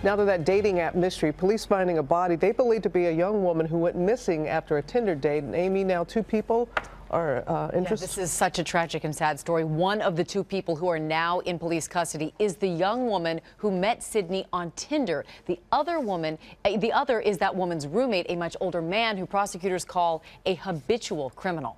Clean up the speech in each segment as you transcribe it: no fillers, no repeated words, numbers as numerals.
Now to that dating app mystery, police finding a body they believe to be a young woman who went missing after a Tinder date. And Amy, now two people are interested. This is such a tragic and sad story. One of the two people who are now in police custody is the young woman who met Sydney on Tinder. The other is that woman's roommate, a much older man who prosecutors call a habitual criminal.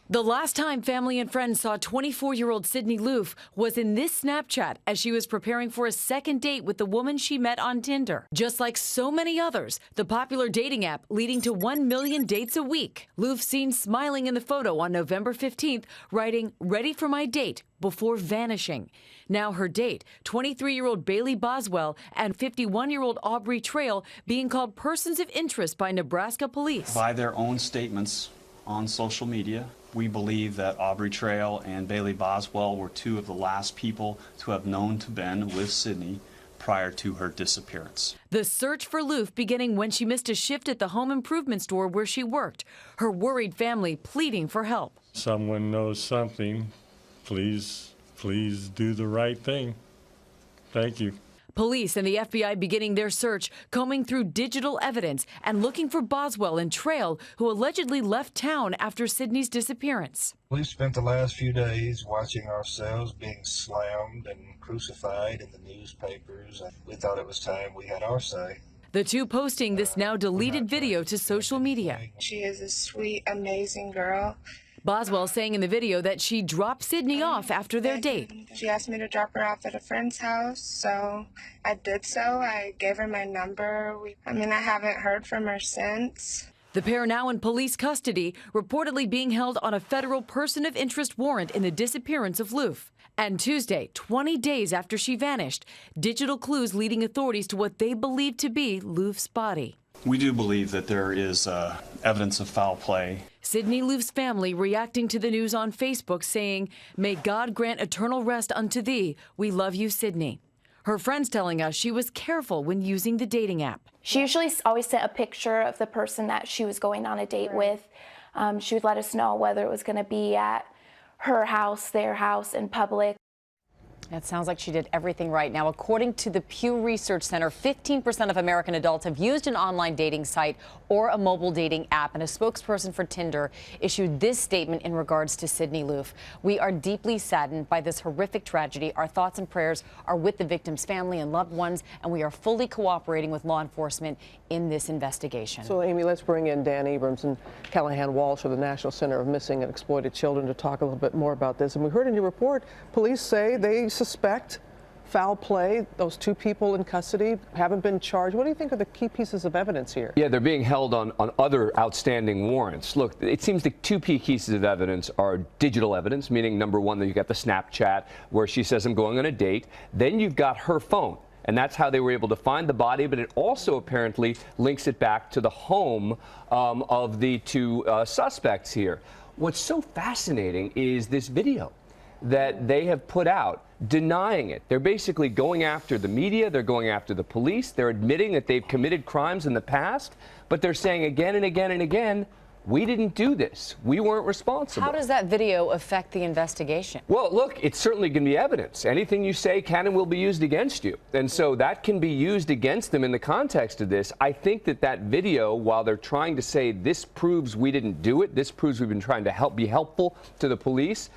The last time family and friends saw 24-year-old Sydney Loofe was in this Snapchat as she was preparing for a second date with the woman she met on Tinder. Just like so many others, the popular dating app leading to 1 million dates a week. Loofe seen smiling in the photo on November 15th, writing, "Ready for my date," before vanishing. Now her date, 23-year-old Bailey Boswell and 51-year-old Aubrey Trail, being called persons of interest by Nebraska police. By their own statements on social media, we believe that Aubrey Trail and Bailey Boswell were two of the last people to have known to been with Sydney prior to her disappearance. The search for Loofe beginning when she missed a shift at the home improvement store where she worked. Her worried family pleading for help. Someone knows something. Please do the right thing. Thank you. Police and the FBI beginning their search, combing through digital evidence and looking for Boswell and Trail, who allegedly left town after Sydney's disappearance. We've spent the last few days watching ourselves being slammed and crucified in the newspapers. We thought it was time we had our say. The two posting this now deleted video to social media. She is a sweet, amazing girl. Boswell saying in the video that she dropped Sydney off after their date. She asked me to drop her off at a friend's house, so I did so. I gave her my number. I haven't heard from her since. The pair now in police custody, reportedly being held on a federal person of interest warrant in the disappearance of Loofe. And Tuesday, 20 days after she vanished, digital clues leading authorities to what they believe to be Loofe's body. We do believe that there is evidence of foul play. Sydney Loofe's family reacting to the news on Facebook saying, "May God grant eternal rest unto thee. We love you, Sydney." Her friends telling us she was careful when using the dating app. She usually always sent a picture of the person that she was going on a date with. She would let us know whether it was going to be at her house, their house, in public. That sounds like she did everything right. Now, according to the Pew Research Center, 15% of American adults have used an online dating site or a mobile dating app, and a spokesperson for Tinder issued this statement in regards to Sydney Loofe. "We are deeply saddened by this horrific tragedy. Our thoughts and prayers are with the victim's family and loved ones, and we are fully cooperating with law enforcement in this investigation." So, Amy, let's bring in Dan Abrams and Callahan Walsh of the National Center of Missing and Exploited Children to talk a little bit more about this. And we heard in your report, police say they suspect foul play. Those two people in custody haven't been charged. What do you think are the key pieces of evidence here? Yeah, they're being held on other outstanding warrants. Look, it seems the two key pieces of evidence are digital evidence, meaning number one, that you got the Snapchat where she says, "I'm going on a date." Then you've got her phone. And that's how they were able to find the body, but it also apparently links it back to the home of the two suspects here. What's so fascinating is this video that they have put out denying it. They're basically going after the media, they're going after the police, they're admitting that they've committed crimes in the past, but they're saying again and again and again, "We didn't do this. We weren't responsible." How does that video affect the investigation? Well, look, it's certainly going to be evidence. Anything you say can and will be used against you. And so that can be used against them in the context of this. I think that video, while they're trying to say this proves we didn't do it, this proves we've been trying to be helpful to the police,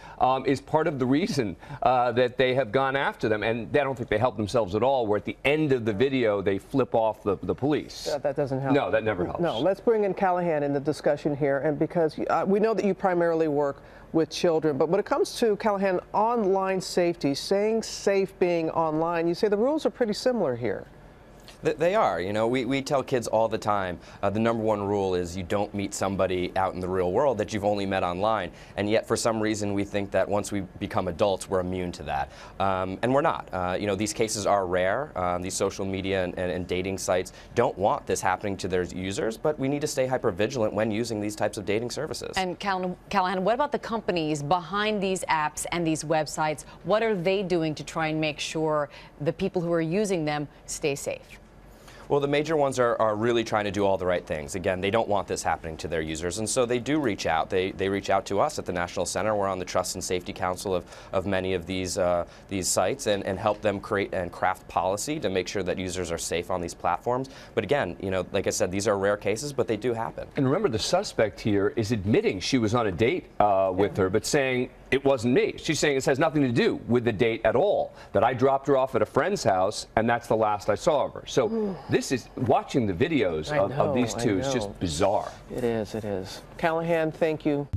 is part of the reason that they have gone after them. And I don't think they help themselves at all, where at the end of the video, they flip off the police. That doesn't help. No, that never helps. No, let's bring in Callahan in the discussion here, and because we know that you primarily work with children, but when it comes to, Callahan, online safety, staying safe being online, you say the rules are pretty similar here. They are. You know, we tell kids all the time, the number one rule is you don't meet somebody out in the real world that you've only met online. And yet, for some reason, we think that once we become adults, we're immune to that. And we're not. You know, these cases are rare. These social media and dating sites don't want this happening to their users, but we need to stay hyper vigilant when using these types of dating services. And Callahan, what about the companies behind these apps and these websites? What are they doing to try and make sure the people who are using them stay safe? Well, the major ones are really trying to do all the right things. Again, they don't want this happening to their users, and so they do reach out. They reach out to us at the National Center. We're on the Trust and Safety Council of many of these sites and help them create and craft policy to make sure that users are safe on these platforms. But again, you know, like I said, these are rare cases, but they do happen. And remember, the suspect here is admitting she was on a date with her, but saying it wasn't me. She's saying this has nothing to do with the date at all, that I dropped her off at a friend's house and that's the last I saw of her. So this is, watching the videos of these two is just bizarre. It is, it is. Callahan, thank you.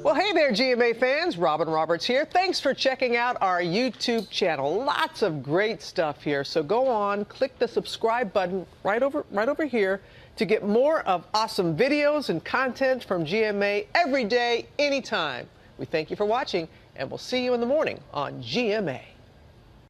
Well, hey there, GMA fans. Robin Roberts here. Thanks for checking out our YouTube channel. Lots of great stuff here. So go on, click the subscribe button right over here to get more of awesome videos and content from GMA every day, anytime. We thank you for watching, and we'll see you in the morning on GMA.